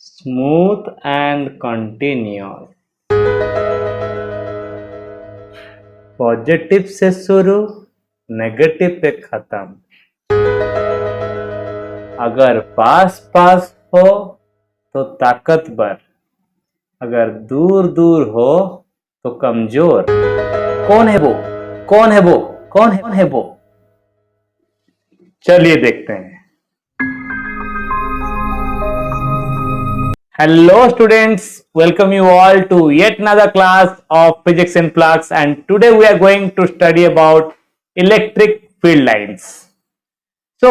Smooth and continuous. Positive से शुरू, negative पे खत्म। अगर पास पास हो तो ताकतवर, अगर दूर दूर हो तो कमजोर। कौन है वो? कौन है वो? कौन है वो? चलिए देखते हैं। Hello students, welcome you all to yet another class of Physics in Flux, and today we are going to study about electric field lines. So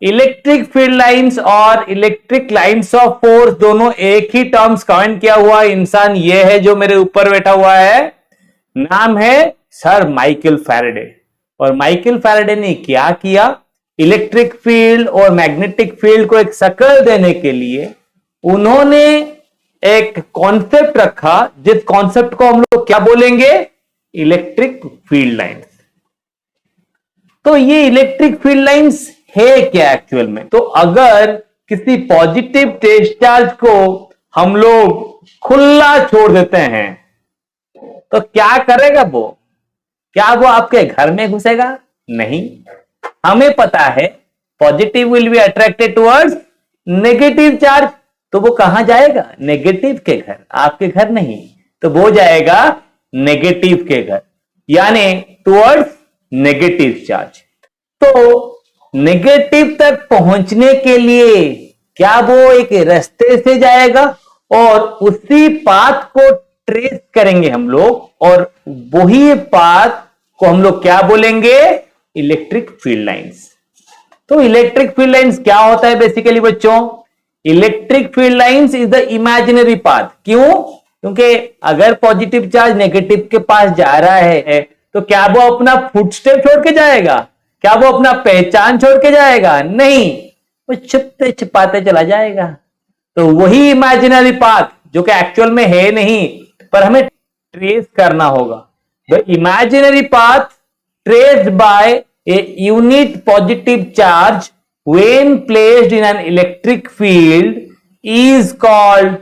electric field lines और इलेक्ट्रिक लाइंस ऑफ फोर्स दोनों एक ही terms comment किया हुआ इंसान ये है जो मेरे ऊपर बैठा हुआ है। नाम है सर माइकल फैराडे। और माइकल फैराडे ने क्या किया? इलेक्ट्रिक फील्ड और मैग्नेटिक फील्ड को एक शक्ल देने के लिए उन्होंने एक कॉन्सेप्ट रखा, जिस कॉन्सेप्ट को हम लोग क्या बोलेंगे? Electric field lines. तो ये इलेक्ट्रिक फील्ड लाइंस है क्या एक्चुअल में? तो अगर किसी पॉजिटिव चार्ज को हम लोग खुला छोड़ देते हैं तो क्या करेगा वो? क्या वो आपके घर में घुसेगा? नहीं। हमें पता है positive will be attracted towards negative charge, तो वो कहां जाएगा? नेगेटिव के घर, आपके घर नहीं। तो वो जाएगा नेगेटिव के घर, यानी टुवर्ड्स नेगेटिव चार्ज। तो नेगेटिव तक पहुंचने के लिए क्या वो एक रास्ते से जाएगा और उसी पाथ को ट्रेस करेंगे हम लोग, और वही पाथ को हम लोग क्या बोलेंगे? Electric field lines. तो इलेक्ट्रिक फील्ड लाइंस क्या होता है बेसिकली बच्चों? Electric field lines is the imaginary path. क्यों? क्योंकि अगर पॉजिटिव चार्ज नेगेटिव के पास जा रहा है तो क्या वो अपना फुटस्टेप छोड़ के जाएगा? क्या वो अपना पहचान छोड़ के जाएगा? नहीं, वो छुपते छुपाते चला जाएगा। तो वही इमेजिनरी पाथ जो कि एक्चुअल में है नहीं, पर हमें ट्रेस करना होगा। The imaginary path traced by a unit positive charge when placed in an electric field is called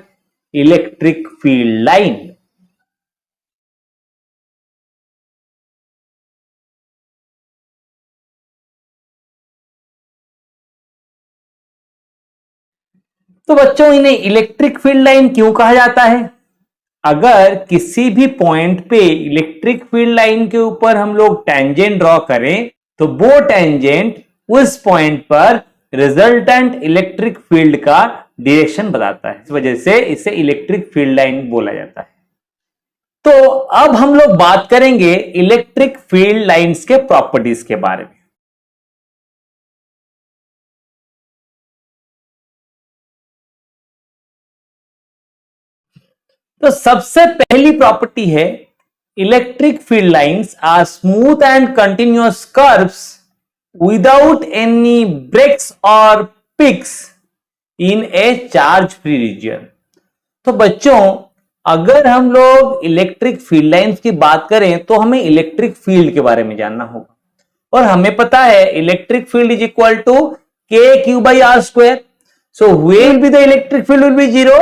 electric field line. तो बच्चों इन्हें इलेक्ट्रिक फील्ड लाइन क्यों कहा जाता है? अगर किसी भी पॉइंट पे इलेक्ट्रिक फील्ड लाइन के ऊपर हम लोग टेंजेंट ड्रॉ करें तो वो टेंजेंट उस पॉइंट पर रिजल्टेंट इलेक्ट्रिक फील्ड का डायरेक्शन बताता है। इस वजह से इसे इलेक्ट्रिक फील्ड लाइन बोला जाता है। तो अब हम लोग बात करेंगे इलेक्ट्रिक फील्ड लाइंस के प्रॉपर्टीज के बारे में। तो सबसे पहली प्रॉपर्टी है electric field lines are smooth and continuous curves without any breaks or peaks in a charge free region। तो बच्चों अगर हम लोग इलेक्ट्रिक फील्ड लाइंस की बात करें तो हमें इलेक्ट्रिक फील्ड के बारे में जानना होगा, और हमें पता है electric field is equal to k q by r square. So where will be the electric field will be zero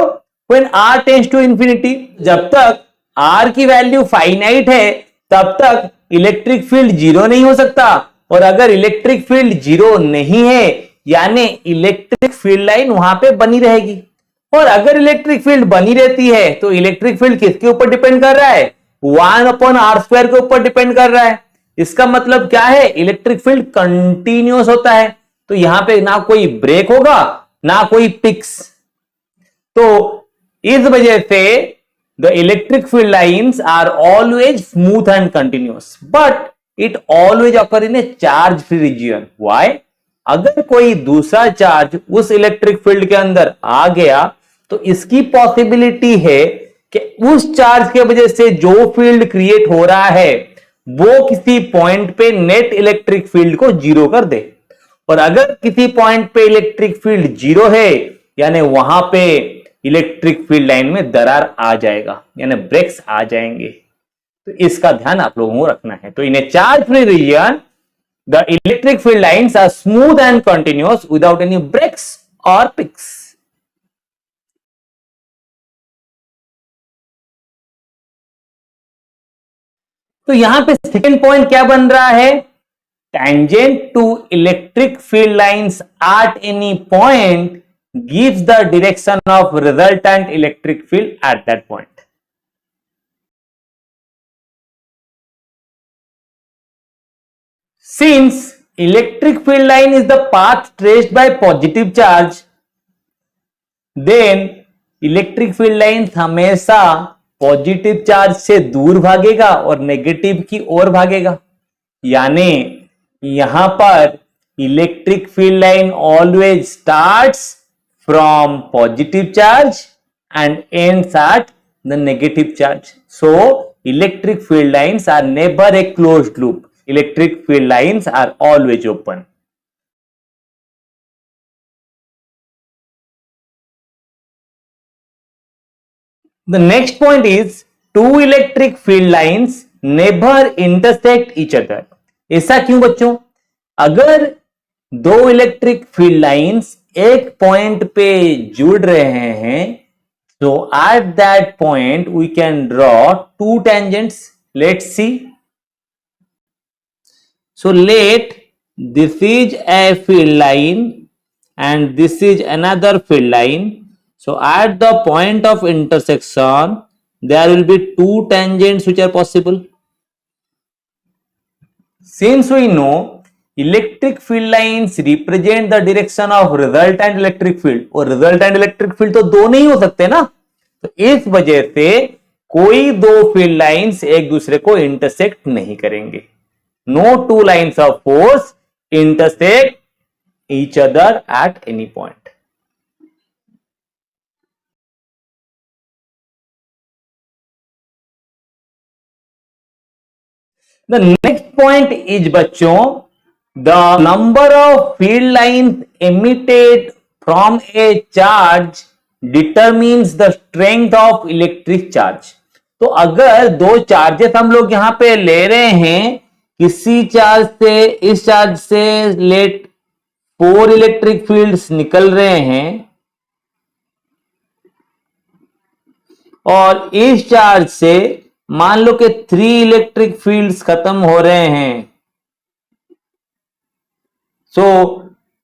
when r tends to infinity. जब तक r की वैल्यू फाइनाइट है तब तक इलेक्ट्रिक फील्ड जीरो नहीं हो सकता, और अगर इलेक्ट्रिक फील्ड जीरो नहीं है यानी इलेक्ट्रिक फील्ड लाइन वहां पे बनी रहेगी। और अगर इलेक्ट्रिक फील्ड बनी रहती है तो इलेक्ट्रिक फील्ड किसके ऊपर डिपेंड कर रहा है? 1/r² के ऊपर डिपेंड कर रहा है। इसका मतलब क्या है? इलेक्ट्रिक फील्ड कंटिन्यूअस होता है, तो यहां पे ना कोई ब्रेक होगा ना कोई पिक्स। तो इस वजह से the electric field lines are always smooth and continuous, but it always occur in a charge free region. Why? अगर कोई दूसरा चार्ज उस इलेक्ट्रिक फील्ड के अंदर आ गया तो इसकी पॉसिबिलिटी है कि उस चार्ज के वजह से जो फील्ड क्रिएट हो रहा है वो किसी पॉइंट पे नेट इलेक्ट्रिक फील्ड को जीरो कर दे। और अगर किसी पॉइंट पे इलेक्ट्रिक फील्ड जीरो है यानी वहां पे इलेक्ट्रिक फील्ड लाइन में दरार आ जाएगा, यानी ब्रेक्स आ जाएंगे। तो इसका ध्यान आप लोगों को रखना है। तो in a charge free region the electric field lines are smooth and continuous without any breaks और पिक्स। तो यहां पे सेकेंड पॉइंट क्या बन रहा है, tangent to electric field lines at any point gives the direction of resultant electric field at that point. Since electric field line is the path traced by positive charge, then electric field line हमेशा positive charge से दूर भागेगा और negative की ओर भागेगा, यानी यहां पर electric field line always starts from positive charge and ends at the negative charge. So electric field lines are never a closed loop. Electric field lines are always open. The next point is two electric field lines never intersect each other. ऐसा क्यों बच्चों? अगर दो electric field lines एक point पे जुड़ रहे हैं, तो at that point we can draw two tangents. Let's see. So let this is a field line and this is another field line. So at the point of intersection, there will be two tangents which are possible. Since we know electric field lines represent the direction of resultant electric field, और resultant electric field तो दो नहीं हो सकते ना, तो इस वजह से कोई दो फील्ड लाइंस एक दूसरे को इंटरसेक्ट नहीं करेंगे. No two lines of force intersect each other at any point. The next point is बच्चों, the number of field lines emitted from a charge determines the strength of electric charge. तो अगर दो charges हम लोग यहां पे ले रहे हैं, किसी चार्ज से इस चार्ज से लेट 4 इलेक्ट्रिक फील्ड्स निकल रहे हैं और इस चार्ज से मान लो कि 3 इलेक्ट्रिक फील्ड्स खत्म हो रहे हैं. सो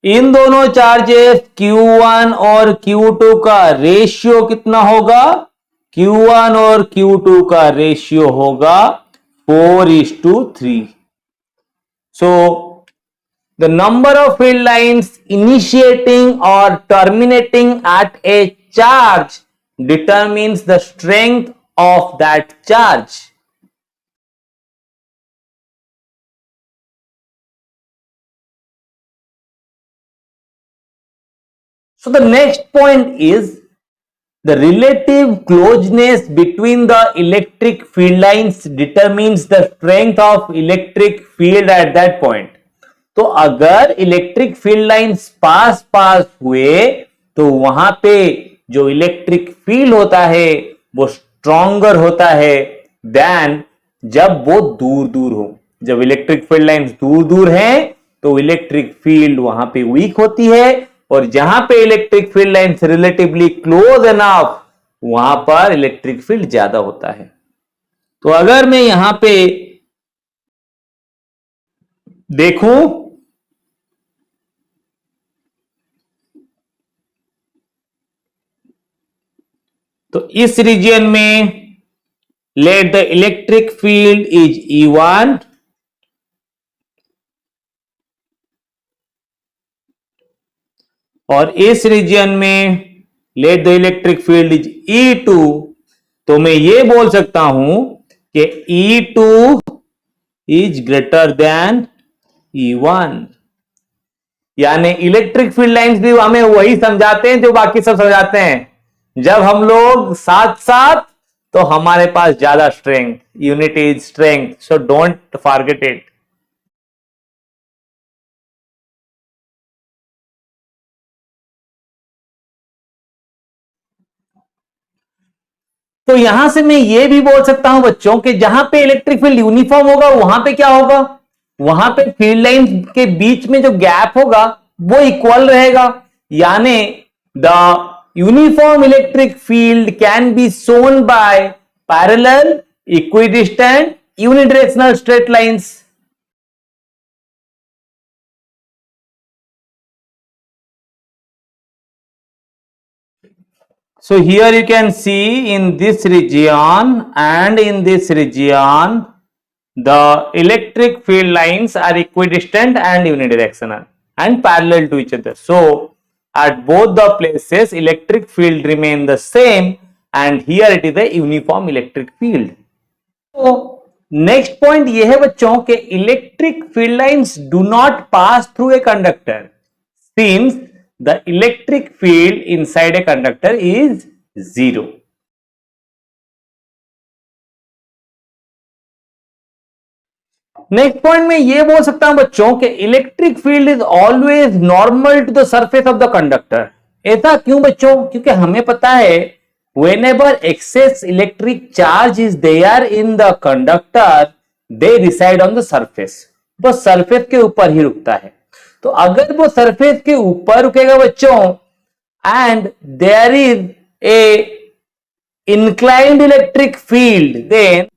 इन दोनों चार्जेस Q1 और Q2 का रेशियो कितना होगा? Q1 और Q2 का रेशियो होगा 4:3. So the number of field lines initiating or terminating at a charge determines the strength of that charge. So the next point is the relative closeness between the electric field lines determines the strength of electric field at that point. तो अगर electric field lines pass पास हुए तो वहां पे जो electric field होता है वो स्ट्रॉन्गर होता है देन जब वो दूर दूर हो. जब इलेक्ट्रिक फील्ड लाइंस दूर दूर हैं तो इलेक्ट्रिक फील्ड वहां पे वीक होती है, और जहां पे electric field lines relatively close enough वहां पर इलेक्ट्रिक फील्ड ज्यादा होता है. तो अगर मैं यहां पे देखूं तो इस रीजन में let the electric field is E1 और इस रीजन में let the electric field is E2. तो मैं ये बोल सकता हूं कि E2 is greater than E1. यानी इलेक्ट्रिक फील्ड लाइंस भी हमें वही समझाते हैं जो बाकी सब समझाते हैं. जब हम लोग साथ साथ तो हमारे पास ज्यादा strength, unit is strength. So don't forget it. तो यहां से मैं ये भी बोल सकता हूं बच्चों कि जहां पे इलेक्ट्रिक फील्ड यूनिफॉर्म होगा वहां पे क्या होगा, वहां पे फील्ड लाइन के बीच में जो गैप होगा वो इक्वल रहेगा. यानी the uniform electric field can be shown by parallel, equidistant unidirectional straight lines. So here you can see in this region and in this region, the electric field lines are equidistant and unidirectional and parallel to each other. So at both the places, electric field remain the same, and here it is a uniform electric field. So next point ये है बच्चों के electric field lines do not pass through a conductor since the electric field inside a conductor is zero. Next point में ये बोल सकता हूं बच्चों कि electric field is always normal to the surface of the conductor. ऐसा क्यों बच्चों? क्योंकि हमें पता है whenever excess electric charge is there in the conductor they reside on the surface. वो सरफेस के ऊपर ही रुकता है. तो अगर वो सरफेस के ऊपर रुकेगा बच्चों and there is a inclined electric field, then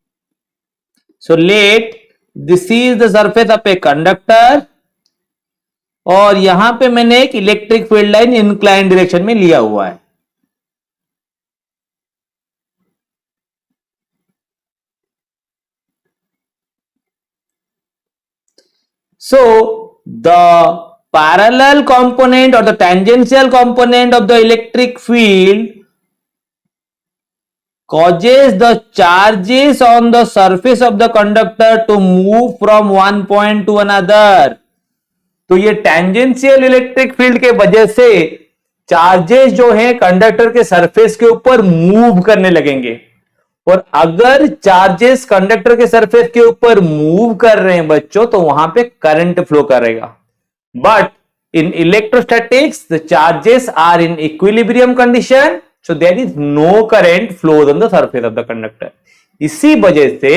so let this is the surface of a conductor और यहां पे मैंने एक electric field line incline direction में लिया हुआ है. So the parallel component or the tangential component of the electric field causes the charges on the surface of the conductor to move from one point to another. तो ये tangential electric field के वजह से charges जो हैं conductor के surface के ऊपर मूव करने लगेंगे. और अगर चार्जेस कंडक्टर के सरफेस के ऊपर मूव कर रहे हैं बच्चों तो वहां पे करंट फ्लो करेगा. But in electrostatics the charges are in equilibrium condition, so there is no current flows on the surface of the conductor. इसी वजह से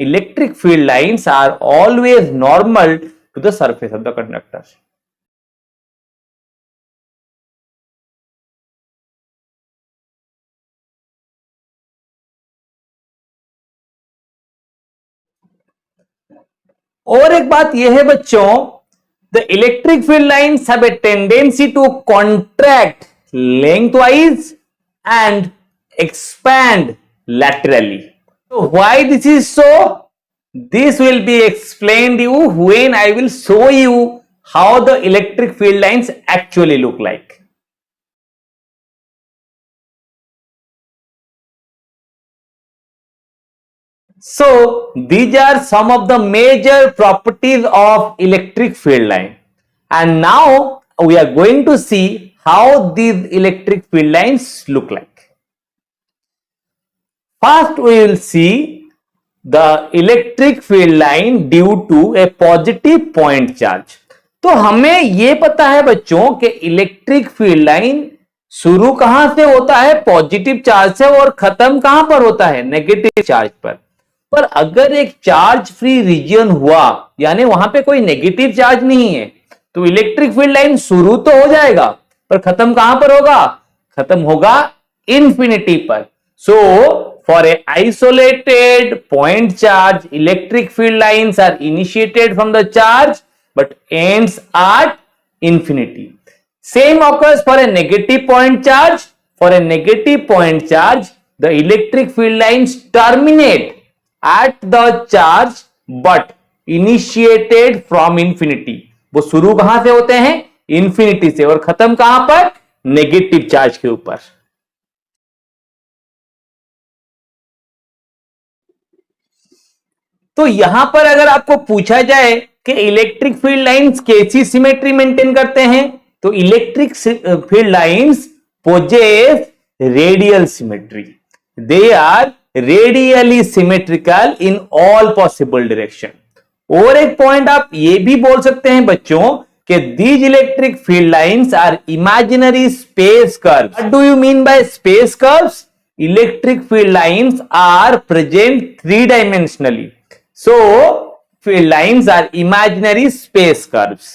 electric field lines are always normal to the surface of the conductor. और एक बात यह है बच्चों, the electric field lines have a tendency to contract lengthwise and expand laterally. So why this is so? This will be explained you when I will show you how the electric field lines actually look like. So these are some of the major properties of electric field line, and now we are going to see how these electric field lines look like. First we will see the electric field line due to a positive point charge. तो हमें यह पता है बच्चों कि electric field line शुरू कहां से होता है? पॉजिटिव चार्ज से, और खत्म कहां पर होता है? नेगेटिव चार्ज पर. पर अगर एक चार्ज फ्री रीजन हुआ, यानी वहां पे कोई नेगेटिव चार्ज नहीं है, तो इलेक्ट्रिक फील्ड लाइन शुरू तो हो जाएगा पर खत्म कहां पर होगा? खत्म होगा इंफिनिटी पर. So for a isolated point charge electric field lines are initiated from the charge but ends at infinity. Same occurs for a negative point charge. For a negative point charge the electric field lines terminate at the charge but initiated from infinity. वो शुरू कहां से होते हैं? Infinity से, और खत्म कहां पर? नेगेटिव चार्ज के ऊपर. तो यहां पर अगर आपको पूछा जाए कि इलेक्ट्रिक फील्ड लाइंस कैसी सिमेट्री मेंटेन करते हैं, तो electric field lines possess radial symmetry. They are radially symmetrical in all possible direction. और एक पॉइंट आप ये भी बोल सकते हैं बच्चों कि these electric field lines are imaginary space curves. What do you mean by space curves? Electric field lines are present three dimensionally. So field lines are imaginary space curves.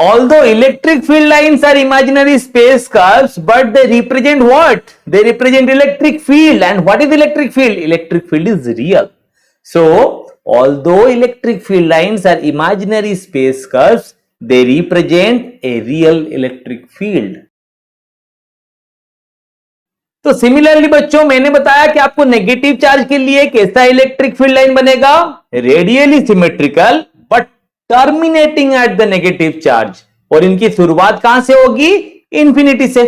although electric field lines are imaginary space curves, but they represent what? They represent electric field. And what is electric field? Electric field is real. So although electric field lines are imaginary space curves, they represent a real electric field. तो similarly बच्चों, मैंने बताया कि आपको negative charge के लिए कैसा electric field line बनेगा? Radially symmetrical but terminating eight the negative charge, और इनकी शुरुआत कहां से होगी? इंफिनिटी से।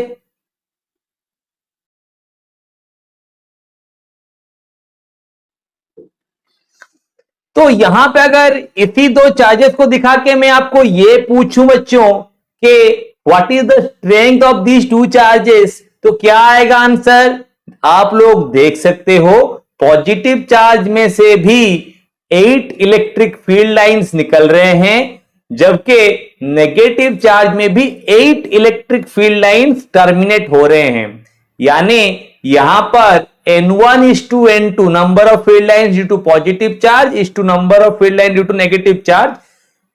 तो यहां पे अगर इसी दो चार्जेस को दिखा के मैं आपको ये पूछूं बच्चों कि what is the strength of these two charges, तो क्या आएगा आंसर? आप लोग देख सकते हो, पॉजिटिव चार्ज में से भी 8 इलेक्ट्रिक फील्ड लाइंस निकल रहे हैं, जबकि नेगेटिव चार्ज में भी 8 इलेक्ट्रिक फील्ड लाइंस टर्मिनेट हो रहे हैं। यानी यहां पर N1:N2 number of field lines due to positive charge is to number of field lines due to negative charge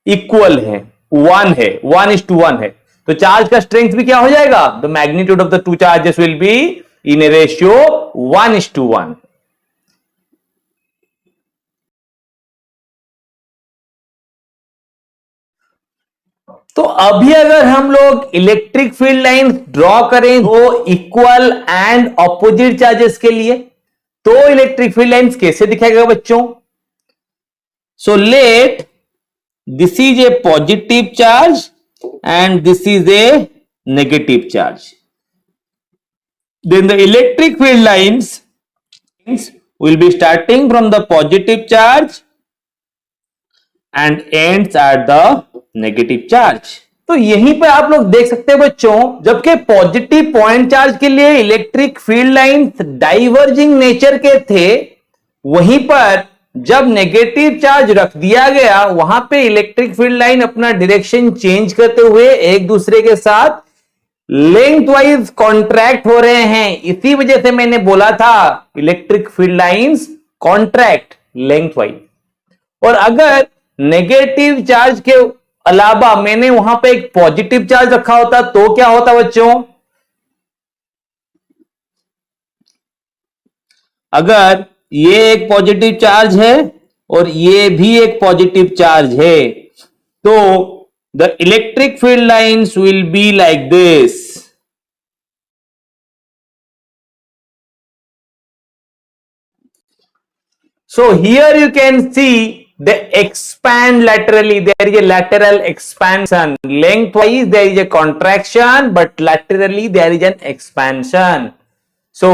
equal है, 1 है, 1:1 है। तो चार्ज का स्ट्रेंथ भी क्या हो जाएगा? The magnitude of the two charges will be in A ratio 1:1। तो अभी अगर हम लोग इलेक्ट्रिक फील्ड लाइन ड्रॉ करें दो इक्वल एंड ऑपोजिट चार्जेस के लिए, तो इलेक्ट्रिक फील्ड लाइंस कैसे दिखाएगा बच्चों? So let this is a positive charge and this is a negative charge, then the electric field lines will be starting from the positive charge and ends at the negative charge. तो यहीं पर आप लोग देख सकते हैं बच्चों, जबकि पॉजिटिव पॉइंट चार्ज के लिए electric field lines diverging nature के थे, वहीं पर जब नेगेटिव चार्ज रख दिया गया, वहां पे इलेक्ट्रिक फील्ड लाइन अपना डायरेक्शन चेंज करते हुए एक दूसरे के साथ लेंथ वाइज कॉन्ट्रैक्ट हो रहे हैं। इसी वजह से मैंने बोला था electric field lines contract length wise. और अगर नेगेटिव चार्ज के अलावा मैंने वहां पे एक पॉजिटिव चार्ज रखा होता तो क्या होता बच्चों? अगर ये एक पॉजिटिव चार्ज है और ये भी एक पॉजिटिव चार्ज है, तो the electric field lines will be like this. So here you can see they expand laterally. There is a lateral expansion. Lengthwise there is a contraction, but laterally there is an expansion. So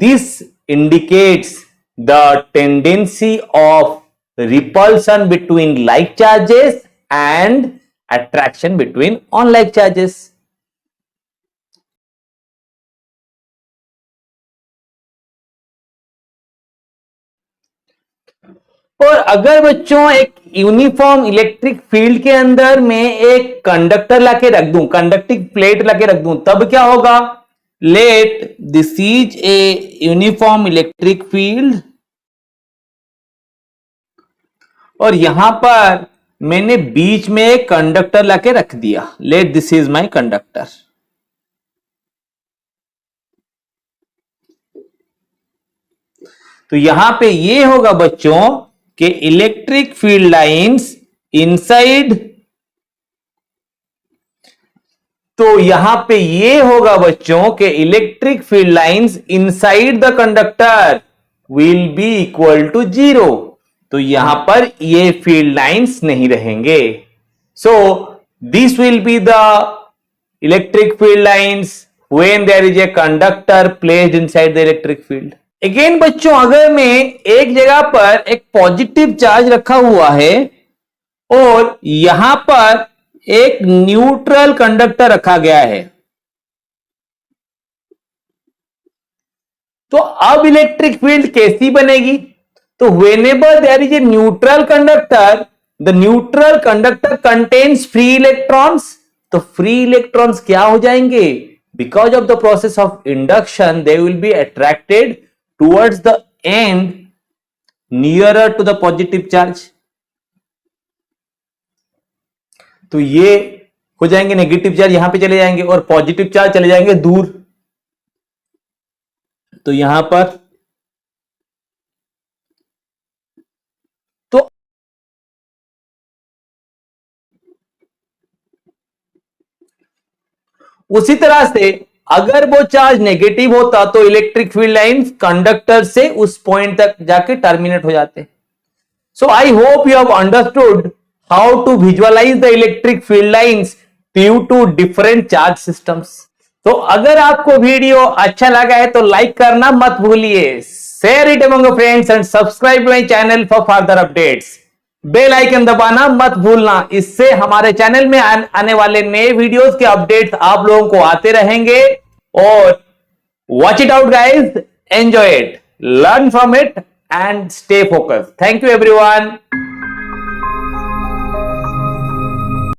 this indicates the tendency of repulsion between like charges and attraction between unlike charges. और अगर बच्चों एक uniform electric field के अंदर मैं एक conductor लाके रख दूं, कंडक्टिंग प्लेट लाके रख दूं, तब क्या होगा? Let this is a uniform electric field, और यहां पर मैंने बीच में एक कंडक्टर लाके रख दिया। Let this is my conductor. तो यहां पे ये होगा बच्चों कि इलेक्ट्रिक फील्ड लाइंस इनसाइड, तो यहां पे ये होगा बच्चों कि electric field lines inside the conductor will be equal to 0। तो यहां पर ये फील्ड लाइंस नहीं रहेंगे। So this will be the electric field lines when there is a conductor placed inside the electric field. Again बच्चों, अगर मैं एक जगह पर एक पॉजिटिव चार्ज रखा हुआ है और यहां पर एक न्यूट्रल कंडक्टर रखा गया है, तो अब इलेक्ट्रिक फील्ड कैसी बनेगी? तो whenever there is a neutral conductor, the neutral conductor contains free electrons. तो फ्री इलेक्ट्रॉन्स क्या हो जाएंगे? Because of the process of induction they will be attracted towards the end nearer to the positive charge। तो ये हो जाएंगे, negative charge यहां पे चले जाएंगे और पॉजिटिव चार्ज चले जाएंगे दूर। तो यहां पर तो उसी तरह से अगर वो चार्ज नेगेटिव होता तो इलेक्ट्रिक फील्ड लाइंस कंडक्टर से उस पॉइंट तक जाके टर्मिनेट हो जाते। So I hope you have understood how to visualize the electric field lines due to different charge systems. तो अगर आपको वीडियो अच्छा लगा है तो लाइक करना मत भूलिए, share it among your friends and subscribe my channel for further updates. Bell icon दबाना मत भूलना, इससे हमारे चैनल में आने वाले नए वीडियोस के अपडेट्स आप लोगों को आते रहेंगे। और watch it out guys, enjoy it, learn from it and stay focused. Thank you everyone.